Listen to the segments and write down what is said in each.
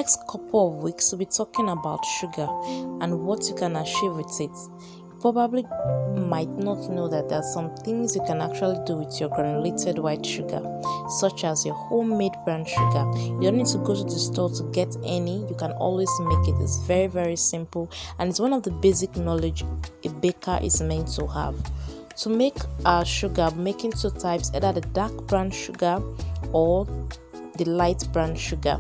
next couple of weeks, we'll be talking about sugar and what you can achieve with it. You probably might not know that there are some things you can actually do with your granulated white sugar, such as your homemade brown sugar. You don't need to go to the store to get any. You can always make it. It's very, very simple, and it's one of the basic knowledge a baker is meant to have. To make our sugar, I'm making two types, either the dark brown sugar or the light brown sugar.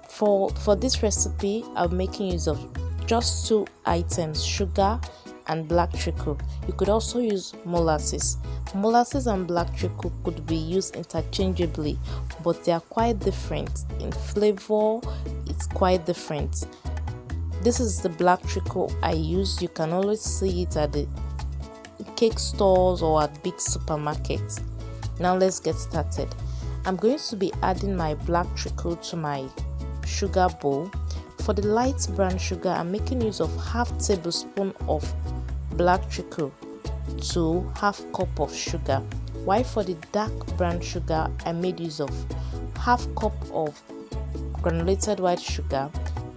For this recipe, I'm making use of just two items, sugar and black treacle. You could also use molasses. Molasses and black treacle could be used interchangeably, but they are quite different in flavor. It's quite different. This is the black treacle I use. You can always see it at the cake stores or at big supermarkets. Now let's get started. I'm going to be adding my black treacle to my sugar bowl. For the light brown sugar, I'm making use of half tablespoon of black treacle to half cup of sugar, while for the dark brown sugar, I made use of half cup of granulated white sugar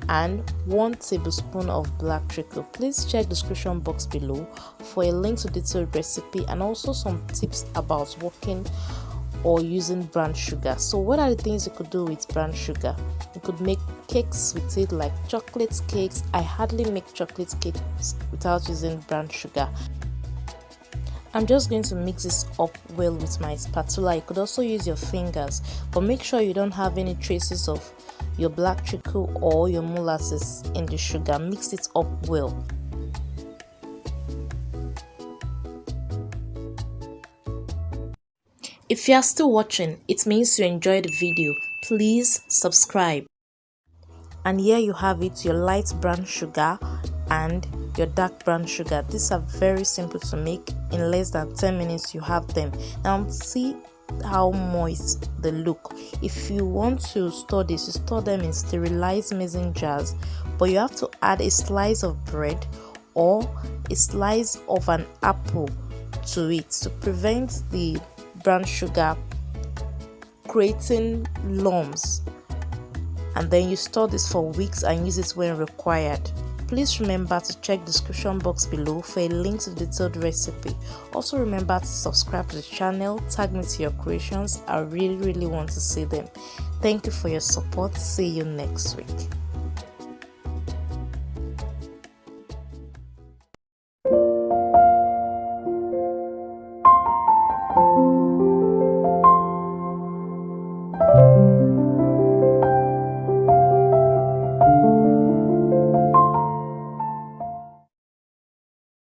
and 1 tablespoon of black treacle. Please check the description box below for a link to detailed recipe and also some tips about working or using brown sugar. So what are the things you could do with brown sugar? You could make cakes with it, like chocolate cakes. I hardly make chocolate cakes without using brown sugar. I'm just going to mix this up well with my spatula. You could also use your fingers, but make sure you don't have any traces of your black treacle or your molasses in the sugar. Mix it up well. If you are still watching, it means you enjoyed the video. Please subscribe. And here you have it, your light brown sugar and your dark brown sugar. These are very simple to make. In less than 10 minutes you have them. Now see how moist they look. If you want to store this, you store them in sterilized mason jars, but you have to add a slice of bread or a slice of an apple to it to prevent the brown sugar creating lumps. And then you store this for weeks and use it when required. Please remember to check the description box below for a link to the detailed recipe. Also remember to subscribe to the channel, tag me to your creations. I really want to see them. Thank you for your support. See you next week.